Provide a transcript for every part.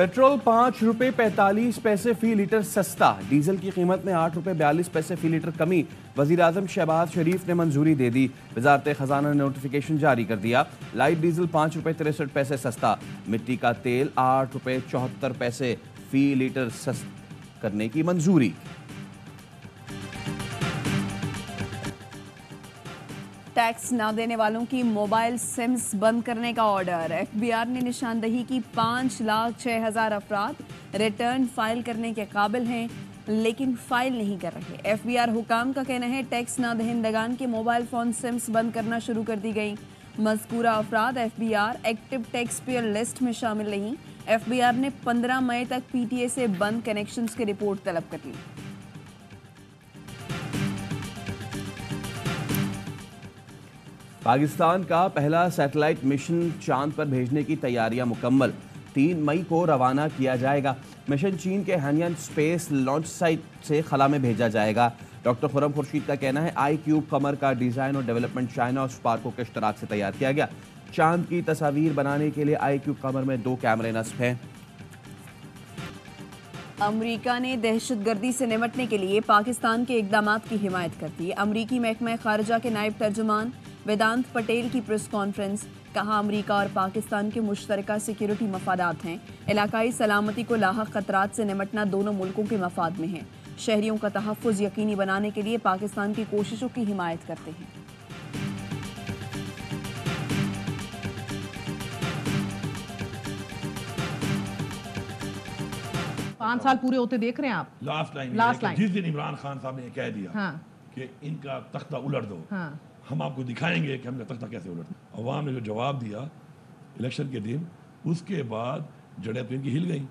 Petrol 5 रुपए 45 पैसे फी litre सस्ता, डीजल की कीमत में 8 रुपए 42 पैसे फी लीटर कमी। वजीर आजम शहबाज शरीफ ने मंजूरी दे दी। वजारत खजाना ने नोटिफिकेशन जारी कर दिया। लाइट डीजल 5 रुपए 63 पैसे सस्ता, मिट्टी का तेल 8 रुपए 74 पैसे फी लीटर सस्ता करने की मंजूरी। टैक्स न देने वालों की मोबाइल सिम्स बंद करने का ऑर्डर। एफबीआर ने निशानदही की 5,06,000 अफराद रिटर्न फाइल करने के काबिल हैं लेकिन फाइल नहीं कर रहे। एफबीआर हुकाम का कहना है टैक्स न दहिंदगान के मोबाइल फोन सिम्स बंद करना शुरू कर दी गई। मज़कूरा अफराद FBR active tax payer list में शामिल नहीं। एफबीआर ने 15 मई तक पीटीए से बंद कनेक्शंस की रिपोर्ट तलब कर ली। पाकिस्तान का पहला सैटेलाइट मिशन चांद पर भेजने की तैयारियां मुकम्मल, 3 मई को रवाना किया जाएगा। मिशन चीन के हानियन स्पेस लॉन्च साइट से खला में भेजा जाएगा। डॉक्टर खुर्रम खुर्शीद का कहना है iCube कमर का डिज़ाइन और डेवलपमेंट चाइना और स्पार्को के इश्तराक से तैयार किया गया। चांद की तस्वीर बनाने के लिए iCube कमर में 2 कैमरे नस्ब हैं। अमरीका ने दहशतगर्दी से निपटने के लिए पाकिस्तान के इक़दामात की हिमायत कर दी। अमरीकी महकमा खारजा के नायब तर्जुमान वेदांत पटेल की प्रेस कॉन्फ्रेंस। कहा अमरीका और पाकिस्तान के मुश्तरका सिक्योरिटी मफादात हैं। इलाकाई सलामती को लाहक खतरात से निपटना दोनों मुल्कों के मफाद में है। शहरियों का तहफ़्फ़ुज़ यकीनी बनाने के लिए पाकिस्तान की कोशिशों की हिमायत करते हैं। 5 साल पूरे होते देख रहे हैं आप। लास्ट लाइन जिस दिन इमरान खान साहब ने कह दिया हाँ। कि इनका तख्ता उलट दो, हाँ। हम आपको दिखाएंगे कि हमने तख्ता कैसे उलट। अवाम ने जो जवाब दिया इलेक्शन के दिन, उसके बाद जड़ें तो इनकी हिल गई।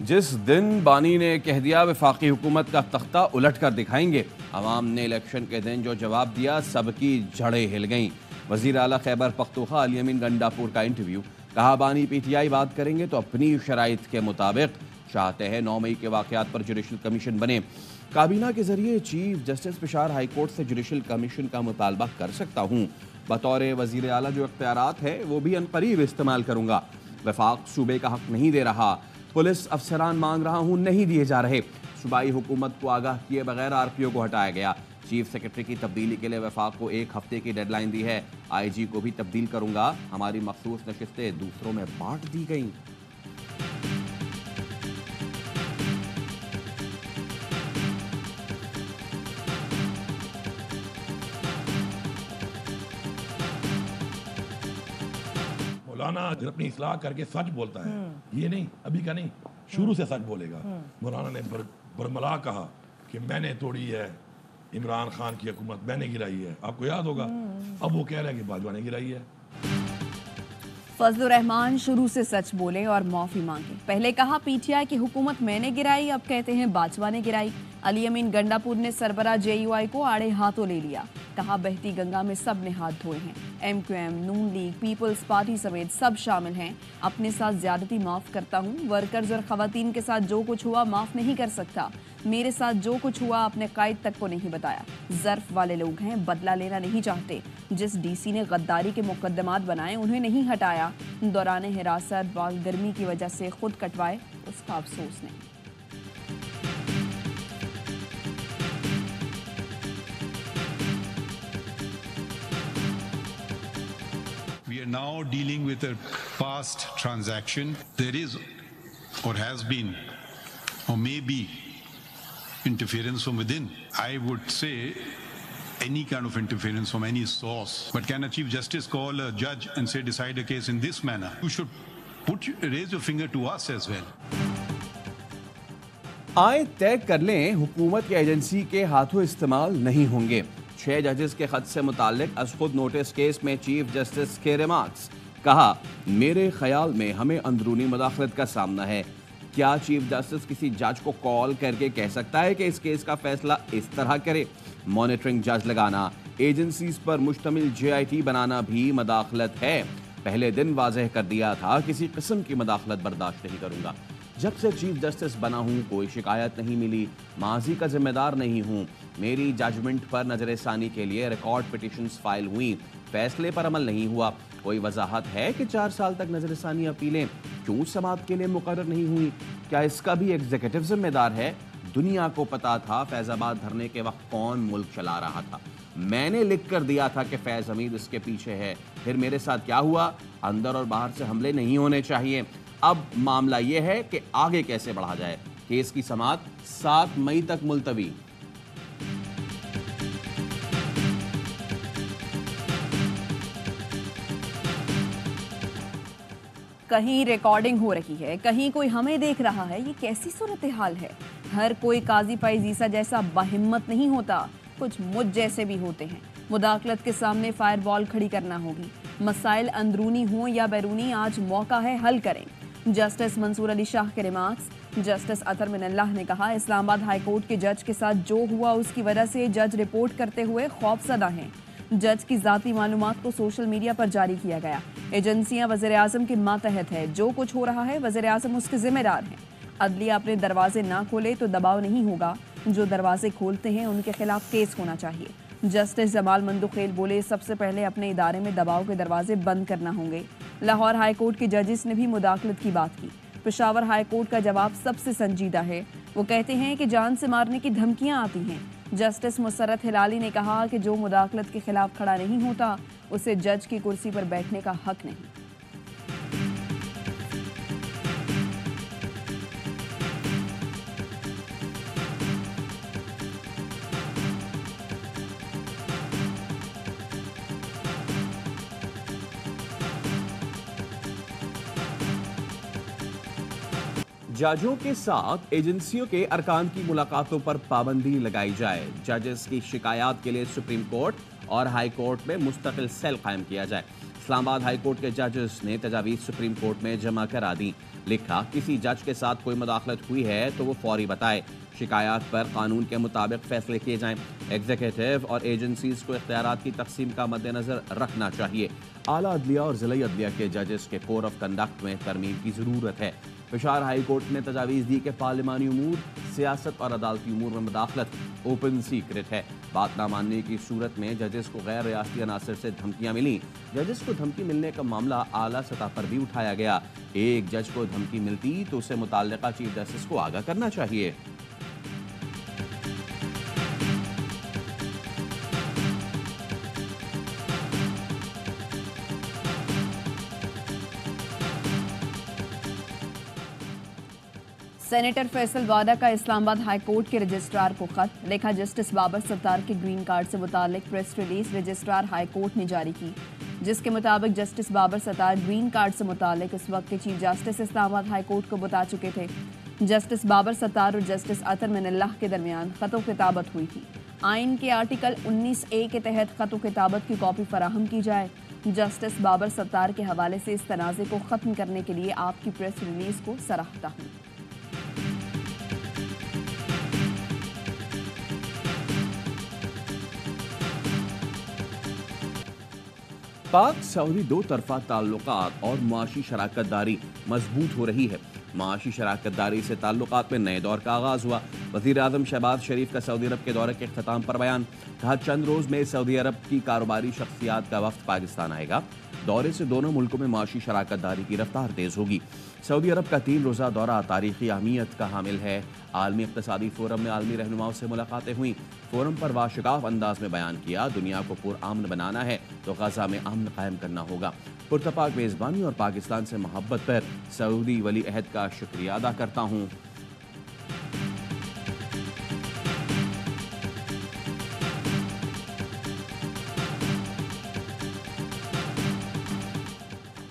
जिस दिन बानी ने कह दिया वफाकी हुकूमत का तख्ता उलट कर दिखाएंगे, अवाम ने इलेक्शन के दिन जो जवाब दिया सबकी जड़ें हिल गईं। वजीर आला खैबर पख्तूनख्वा अली अमीन गंडापुर का इंटरव्यू। कहा बानी पीटीआई बात करेंगे तो अपनी शराइत के मुताबिक चाहते हैं 9 मई के वाकयात पर जुडिशल कमीशन बने। काबीना के जरिए chief justice Peshawar high court से जुडिशल कमीशन का मुतालबा कर सकता हूँ। बतौर वजीर आला जो इख्तियारात है वो भी अनकरीब इस्तेमाल करूँगा। वफाक सूबे का हक नहीं दे रहा, पुलिस अफसरान मांग रहा हूँ, नहीं दिए जा रहे। सूबाई हुकूमत को आगाह किए बगैर आरपीओ को हटाया गया। चीफ सेक्रेटरी की तब्दीली के लिए वफाक को 1 हफ्ते की डेडलाइन दी है। आईजी को भी तब्दील करूंगा। हमारी मखसूस नशिस्तें दूसरों में बांट दी गई। मौलाना अपनी इस्लाह करके सच बोलता है, ये नहीं अभी का नहीं, शुरू से सच बोलेगा। मौलाना ने बरमला कहा कि मैंने तोड़ी है इमरान खान की हुकूमत, मैंने गिराई है, आपको याद होगा। अब वो कह रहे हैं कि बाजवा ने गिराई है। फजलुर रहमान शुरू से सच बोले और माफी मांगे। पहले कहा पीटीआई की हुकूमत मैंने गिराई, अब कहते हैं बाजवा ने गिराई। अली अमीन गंडापुर ने सरबरा जेयूआई को आड़े हाथों ले लिया। कहा बहती गंगा में सब ने हाथ धोए हैं। एमक्यूएम, नून लीग, पीपल्स पार्टी समेत सब शामिल हैं। अपने साथ ज्यादती माफ करता हूँ। वर्कर्स और खवातीन के साथ जो कुछ हुआ माफ नहीं कर सकता। मेरे साथ जो कुछ हुआ अपने कायद तक को नहीं बताया। ज़र्फ वाले लोग हैं, बदला लेना नहीं चाहते। जिस डीसी ने गद्दारी के मुकदमात बनाए उन्हें नहीं हटाया। दौरान हिरासत बाल गर्मी की वजह से खुद कटवाए, उसका अफसोस नहीं। We are now dealing with a past transaction. There is or has been or may be interference from within. I would say any kind of interference from any source. But can a Chief Justice call a judge and say decide a case in this manner? You should raise your finger to us as well. आए तय कर लें, हुकूमत की agency के हाथों इस्तेमाल नहीं होंगे। 6 जजेस के खत से मुताल्लिक अज खुद नोटिस केस में चीफ जस्टिस के रिमार्क्स। कहा मेरे ख्याल में हमें अंदरूनी मुदाखलत का सामना है। क्या चीफ जस्टिस किसी जज को कॉल करके कह सकता है कि इस केस का फैसला इस तरह करे? मॉनिटरिंग जज लगाना, एजेंसीज पर मुश्तमिल JIT बनाना भी मदाखलत है। पहले दिन वाजह कर दिया था किसी किस्म की मदाखलत बर्दाश्त नहीं करूंगा। जब से चीफ जस्टिस बना हूँ कोई शिकायत नहीं मिली। माजी का जिम्मेदार नहीं हूँ। मेरी जजमेंट पर नजरसानी के लिए रिकॉर्ड पिटिशंस फाइल हुई, फैसले पर अमल नहीं हुआ। कोई वजाहत है कि 4 साल तक नजरसानी अपीलें क्यों समाअत के लिए मुकर्रर नहीं हुई? क्या इसका भी एग्जीक्यूटिव जिम्मेदार है? दुनिया को पता था फैजाबाद धरने के वक्त कौन मुल्क चला रहा था। मैंने लिख कर दिया था कि फैज हमीद इसके पीछे है। फिर मेरे साथ क्या हुआ? अंदर और बाहर से हमले नहीं होने चाहिए। अब मामला यह है कि आगे कैसे बढ़ा जाए। केस की समाअत 7 मई तक मुलतवी। कहीं रिकॉर्डिंग हो रही है, कहीं कोई हमें देख रहा है। ये कैसी सूरत हाल है? हर कोई काजी फाइज ईसा जैसा बाहिम्मत नहीं होता, कुछ मुझ जैसे भी होते हैं। मुदाखलत के सामने फायरवॉल खड़ी करना होगी। मसाइल अंदरूनी हों या बैरूनी, आज मौका है हल करें। जस्टिस मंसूर अली शाह के रिमार्क्स। जस्टिस अतर मिनल्लाह ने कहा, इस्लामाबाद हाई कोर्ट के जज के साथ जो हुआ उसकी वजह से जज रिपोर्ट करते हुए खौफजदा हैं। जज की जाती मालूमात को सोशल मीडिया पर जारी किया गया। एजेंसियां वज़ीर आज़म के मातहत है। जो कुछ हो रहा है वज़ीर आज़म उसके जिम्मेदार हैं। अदलिया अपने दरवाजे ना खोले तो दबाव नहीं होगा। जो दरवाजे खोलते हैं उनके खिलाफ केस होना चाहिए। जस्टिस जमाल मंदुखेल बोले, सबसे पहले अपने इदारे में दबाव के दरवाजे बंद करना होंगे। लाहौर हाई कोर्ट के जजेस ने भी मुदाखलत की बात की। पेशावर हाई कोर्ट का जवाब सबसे संजीदा है। वो कहते हैं कि जान से मारने की धमकियां आती हैं। जस्टिस मुसर्रत हिलाली ने कहा कि जो मुदाखलत के खिलाफ खड़ा नहीं होता उसे जज की कुर्सी पर बैठने का हक नहीं। जजों के साथ एजेंसियों के अरकान की मुलाकातों पर पाबंदी लगाई जाए। जजेस की शिकायत के लिए सुप्रीम कोर्ट और हाई कोर्ट में मुस्तकिल सेल कायम किया जाए। इस्लामाबाद हाई कोर्ट के जजेस ने तजावीज़ सुप्रीम कोर्ट में जमा करा दी। लिखा, किसी जज के साथ कोई मुदाखलत हुई है तो वो फौरी बताए। शिकायत पर कानून के मुताबिक फैसले किए जाएं। एग्जीक्यूटिव और एजेंसीज को इख्तियारात की तकसीम का मद्देनजर रखना चाहिए। आला अदलिया और ज़िला अदलिया के जजेस के कोड ऑफ कंडक्ट में तरमीम की ज़रूरत है। पेशावर हाई कोर्ट ने तजावीज़ दी कि पार्लिमानी उमूर, सियासत और अदालती उमूर में मुदाखलत ओपन सीक्रेट है। बात ना मानने की सूरत में जजेस को गैर रियासती अनासर से धमकियां मिली। जजेस को धमकी मिलने का मामला आला सतह पर भी उठाया गया। एक जज को धमकी मिलती तो उसे मुताल्लिका चीफ जस्टिस को आगाह करना चाहिए। सेनेटर फैसल वादा का इस्लामाबाद हाई कोर्ट के रजिस्ट्रार को खत लिखा। जस्टिस बाबर सत्तार के ग्रीन कार्ड से मुतालिक press release registrar high court ने जारी की, जिसके मुताबिक justice Babar Sattar green card से मुतालिक उस वक्त के chief justice Islamabad high court को बता चुके थे। जस्टिस बाबर सत्तार और जस्टिस अतर मिनल्लाह के दरमियान खतो किताबत हुई थी। आइन के आर्टिकल 19A के तहत खतो किताबत की कॉपी फराहम की जाए। जस्टिस बाबर सत्तार के हवाले से इस तनाज़े को ख़त्म करने के लिए आपकी प्रेस रिलीज को सराहता हूँ। पाक सऊदी दो तरफा ताल्लुकात और मुआशी शराकत दारी मजबूत हो रही है। मुआशी शराकत दारी से ताल्लुकात में नए दौर का आगाज हुआ। वज़ीर आज़म शहबाज शरीफ का सऊदी अरब के दौरे के अख्ताम पर बयान। कहा, चंद रोज में सऊदी अरब की कारोबारी शख्सियात का वफ्द पाकिस्तान आएगा। दौरे से दोनों मुल्कों में मुआशी शराकत दारी की रफ्तार तेज होगी। सऊदी अरब का 3 रोज़ा दौरा तारीखी अहमियत का हामिल है। आलमी इक़्तिसादी फोरम में आलमी रहनुमाओं से मुलाकातें हुई। फोरम पर वाशिकाफ अंदाज में बयान किया, दुनिया को पुरअमन बनाना है तो गजा में अमन कायम करना होगा। पुरतपाक मेज़बानी और पाकिस्तान से मोहब्बत पर सऊदी वली अहद का शुक्रिया अदा करता हूँ।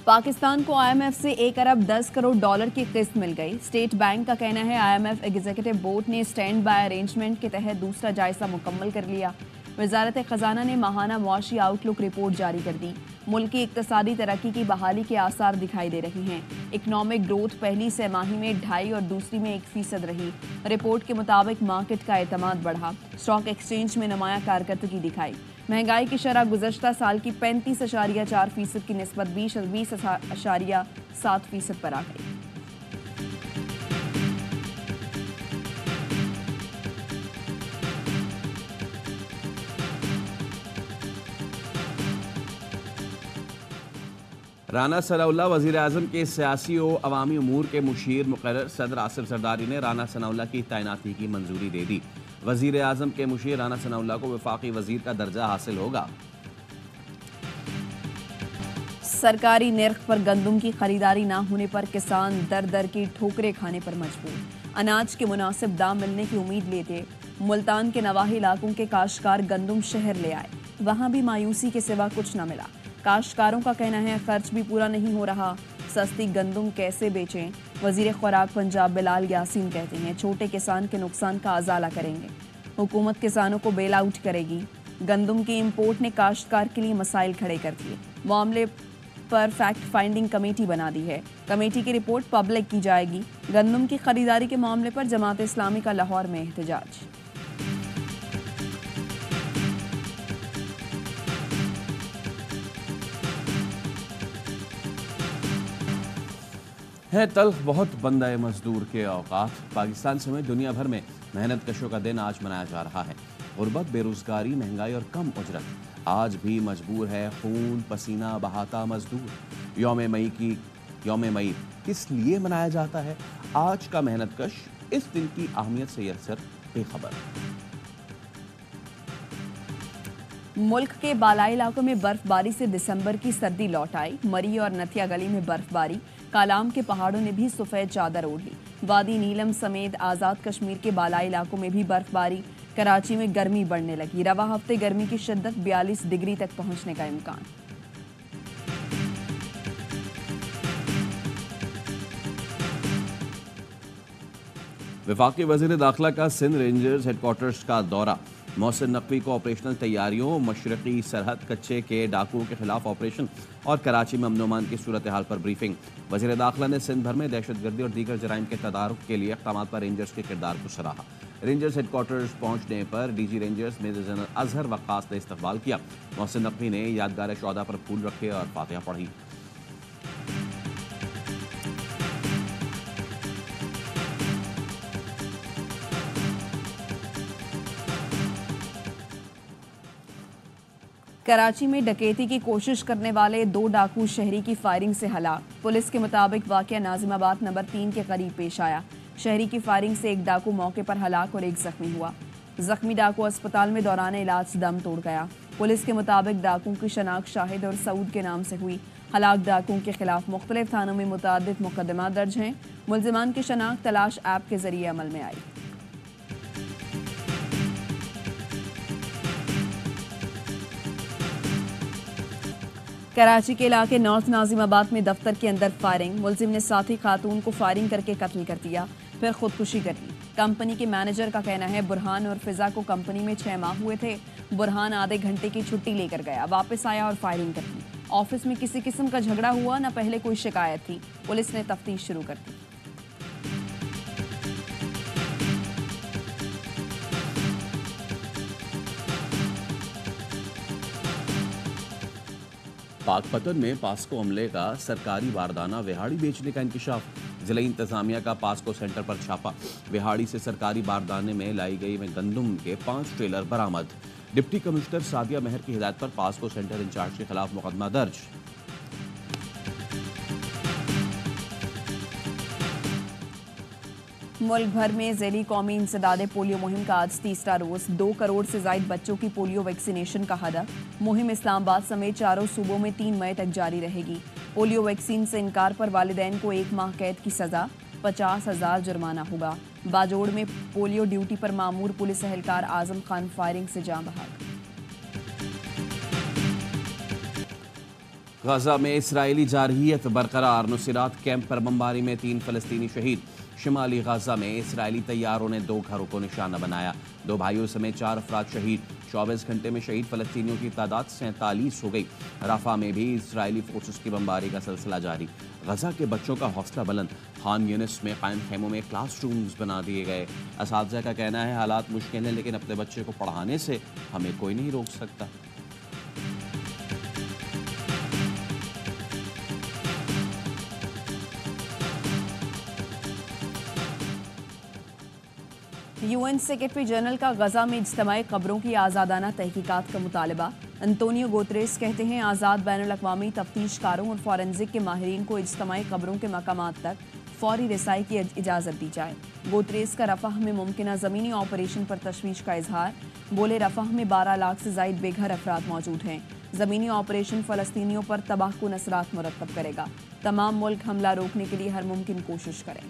पाकिस्तान को IMF से 1 अरब 10 करोड़ डॉलर की किस्त मिल गई। स्टेट बैंक का कहना है IMF एग्जीक्यूटिव बोर्ड ने स्टैंड बाय अरेंजमेंट के तहत दूसरा जायजा मुकम्मल कर लिया। वजारत खजाना ने माहाना मुआशी आउटलुक रिपोर्ट जारी कर दी। मुल्क की इक्तसादी तरक्की की बहाली के आसार दिखाई दे रहे हैं। इकनॉमिक ग्रोथ पहली सहमाही में 2.5 और दूसरी में 1% रही। रिपोर्ट के मुताबिक मार्केट का एतमाद बढ़ा। स्टॉक एक्सचेंज में नुमाया कारकर्दगी दिखाई। महंगाई की शरह गुज़श्ता साल की 35.4% की निस्बत 20.7% पर आ गई। राना सनाउल्लाह वज़ीर आज़म के सियासी और अवामी उमूर के मुशीर मुकर्रर सदर आसिफ जरदारी ने राना सनाउल्लाह की तैनाती की मंजूरी दे दी। वज़ीर आज़म के मुशीर राना सनाउल्लाह को वफाकी वज़ीर का दर्जा हासिल होगा। सरकारी निर्ख पर गंदम की खरीदारी ना होने पर किसान दर दर की ठोकरें खाने पर मजबूर। अनाज के मुनासिब दाम मिलने की उम्मीद लेते मुल्तान के नवाही इलाकों के काश्तकार गंदम शहर ले आए, वहां भी मायूसी के सिवा कुछ न मिला। काश्तकारों का कहना है खर्च भी पूरा नहीं हो रहा, सस्ती गंदम कैसे बेचें। वजीर खुराक पंजाब बिलाल यासीन कहते हैं छोटे किसान के नुकसान का अजाला करेंगे, हुकूमत किसानों को बेल आउट करेगी। गंदम की इंपोर्ट ने काश्तकार के लिए मसाइल खड़े कर दिए। मामले पर फैक्ट फाइंडिंग कमेटी बना दी है, कमेटी की रिपोर्ट पब्लिक की जाएगी। गंदम की खरीदारी के मामले पर जमात इस्लामी का लाहौर में एहतजाज। है तल्ख बहुत बंदा मजदूर के औकात। पाकिस्तान समेत दुनिया भर में मेहनत कशों का दिन आज मनाया जा रहा है। गुर्बत, बेरोजगारी, महंगाई और कम उजरत आज भी मजबूर है खून पसीना बहाता मजदूर। यौम मई किस लिए मनाया जाता है? आज का मेहनत कश इस दिन की अहमियत से अक्सर बेखबर। मुल्क के बालाई इलाकों में बर्फबारी से दिसंबर की सर्दी लौट आई। मरी और नथिया गली में बर्फबारी, कालाम के पहाड़ों ने भी सफेद चादर ओढ़ ली। वादी नीलम समेत आज़ाद कश्मीर के बालाई इलाकों में भी बर्फबारी। कराची में गर्मी बढ़ने लगी। रवा हफ्ते गर्मी की शिद्दत 42 डिग्री तक पहुंचने का इम्कान। वफाकी वज़ीर दाखिला का सिंध रेंजर्स हेडक्वार्टर्स का दौरा। मोहसिन नकवी को ऑपरेशनल तैयारियों, मशरकी सरहद कच्चे के डाकुओं के खिलाफ ऑपरेशन और कराची में अमन अमान की सूरत हाल पर ब्रीफिंग। वज़ीर दाखिला ने सिंध भर में दहशतगर्दी और दीगर जराइम के तदारुक के लिए इक़दामात पर रेंजर्स के किरदार को सराहा। रेंजर्स हेडक्वार्टर्स पहुंचने पर DG rangers major general Azhar Waqas ने इस्तकबाल किया। मोहसिन नकवी ने यादगार शौदा पर फूल रखे और फातिहा पढ़ी। कराची में डकैती की कोशिश करने वाले 2 डाकू शहरी की फायरिंग से हलाक। पुलिस के मुताबिक वाकया नाजिमाबाद नंबर 3 के करीब पेश आया। शहरी की फायरिंग से एक डाकू मौके पर हलाक और एक जख्मी हुआ। जख्मी डाकू अस्पताल में दौरान इलाज दम तोड़ गया। पुलिस के मुताबिक डाकू की शनाख्त शाहिद और सऊद के नाम से हुई। हलाक डाकुओं के खिलाफ मुख्तलिफ थानों में मुतअद्दिद मुकदमा दर्ज हैं। मुल्जिमान की शनाख्त तलाश ऐप के जरिए अमल में आई। कराची के इलाके नॉर्थ नाजिमाबाद में दफ्तर के अंदर फायरिंग। मुलजिम ने साथी खातून को फायरिंग करके कत्ल कर दिया, फिर खुदकुशी कर ली। कंपनी के मैनेजर का कहना है बुरहान और फिजा को कंपनी में 6 माह हुए थे। बुरहान आधे घंटे की छुट्टी लेकर गया, वापस आया और फायरिंग कर दी। ऑफिस में किसी किस्म का झगड़ा हुआ, न पहले कोई शिकायत थी। पुलिस ने तफ्तीश शुरू कर दी। पाकपतन में पास्को अमले का सरकारी वारदाना विहाड़ी बेचने का इंकशाफ। जिला इंतजामिया का पास्को सेंटर पर छापा। विहाड़ी से सरकारी बारदाने में लाई गई गंदम के 5 ट्रेलर बरामद। डिप्टी कमिश्नर सादिया मेहर की हिदायत पर पास्को सेंटर इंचार्ज के खिलाफ मुकदमा दर्ज। मुल्क भर में ज़ैली कौमी इंसदादे पोलियो मुहिम का आज तीसरा रोज। 2 करोड़ से ज्यादा बच्चों की पोलियो वैक्सीनेशन का हदफ। मुहिम इस्लामाबाद समेत 4 सूबों में 3 मई तक जारी रहेगी। पोलियो वैक्सीन से इनकार पर वालिदैन को 1 माह कैद की सजा, 50,000 जुर्माना होगा। बाजोड़ में पोलियो ड्यूटी पर मामूर पुलिस एहलकार आजम खान फायरिंग से जान बहक। गजा में इसराइली जारहियत बरकरार। नुसरात कैंप पर बमबारी में 3 फलस्तीनी शहीद। शिमाली गजा में इसराइली तैयारों ने 2 घरों को निशाना बनाया। 2 भाइयों समेत 4 अफराद शहीद। 24 घंटे में शहीद फलस्तीनियों की तादाद 47 हो गई। राफा में भी इसराइली फोर्सेस की बमबारी का सिलसिला जारी। गजा के बच्चों का हौसला बुलंद। खान यूनिस में कायम खेमों में क्लासरूम्स बना दिए गए। असातिज़ा का कहना है हालात मुश्किल हैं, लेकिन अपने बच्चे को पढ़ाने से हमें कोई नहीं रोक सकता। UN सेक्रेटरी जनरल का गजा में इज्तिमाई कब्रों की आज़ादाना तहकीकात का मुतालबा। अंतोनियो गुतेरेस कहते हैं आज़ाद बैनुल-अक़वामी तफ्तीशकारों और फॉरेंसिक के माहिरीन को इज्तिमाई कब्रों के मकामात तक फौरी रिसाई की इजाज़त दी जाए। गुतेरेस का रफ़ह में मुमकिना ज़मीनी ऑपरेशन पर तशवीश का इजहार। बोले रफ़ह में 12 लाख से ज़ायद बेघर अफराद मौजूद हैं। ज़मीनी ऑपरेशन फ़लस्तीनियों पर तबाहकुन असरात मुरतब करेगा। तमाम मुल्क हमला रोकने के लिए हर मुमकिन कोशिश करें।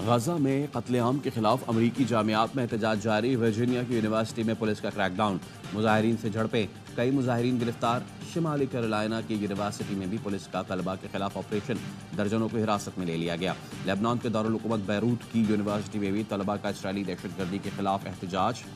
गजा में कत्लेआम के खिलाफ अमरीकी जामियात में एहतजाज जारी। वर्जीनिया की यूनिवर्सिटी में पुलिस का क्रैकडाउन, मुजाहिरीन से झड़पें, कई मुजाहिरीन गिरफ्तार। शिमाली कैरोलिना की यूनिवर्सिटी में भी पुलिस का तलबा के खिलाफ ऑपरेशन, दर्जनों को हिरासत में ले लिया गया। लेबनान के दारुल हुकूमत बैरूत की यूनिवर्सिटी में भी तलबा का इसराइली दहशतगर्दी के खिलाफ एहतजाज।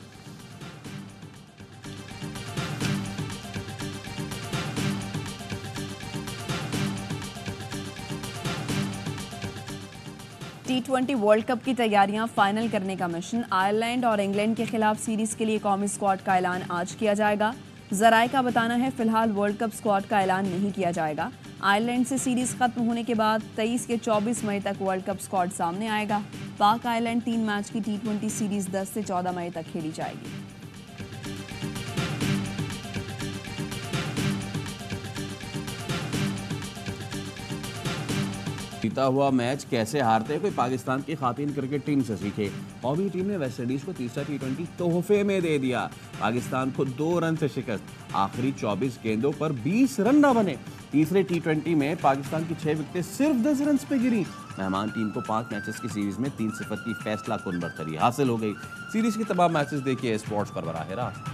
T20 वर्ल्ड कप की तैयारियां फाइनल करने का मिशन। आयरलैंड और इंग्लैंड के खिलाफ सीरीज के लिए कौमी स्क्वाड का ऐलान आज किया जाएगा। जराए का बताना है फिलहाल वर्ल्ड कप स्क्वाड का ऐलान नहीं किया जाएगा। आयरलैंड से सीरीज खत्म होने के बाद 23 के 24 मई तक वर्ल्ड कप स्क्वाड सामने आएगा। पाक आयरलैंड 3 मैच की T20 सीरीज 10 से 14 मई तक खेली जाएगी। जीता हुआ मैच कैसे हारते हैं, कोई पाकिस्तान की खातिन क्रिकेट टीम से सीखे। कौमी टीम ने वेस्टइंडीज को तीसरा T20 तोहफे में दे दिया। पाकिस्तान को 2 रन से शिकस्त। आखिरी 24 गेंदों पर 20 रन न बने। तीसरे T20 में पाकिस्तान की 6 विकेटें सिर्फ 10 रन पे गिरी। मेहमान टीम को 5 मैचेस की सीरीज में 3-0 की फैसला कुन बरतरी हासिल हो गई। सीरीज के तमाम मैचेस देखिए स्पोर्ट्स पर बराह रास्त।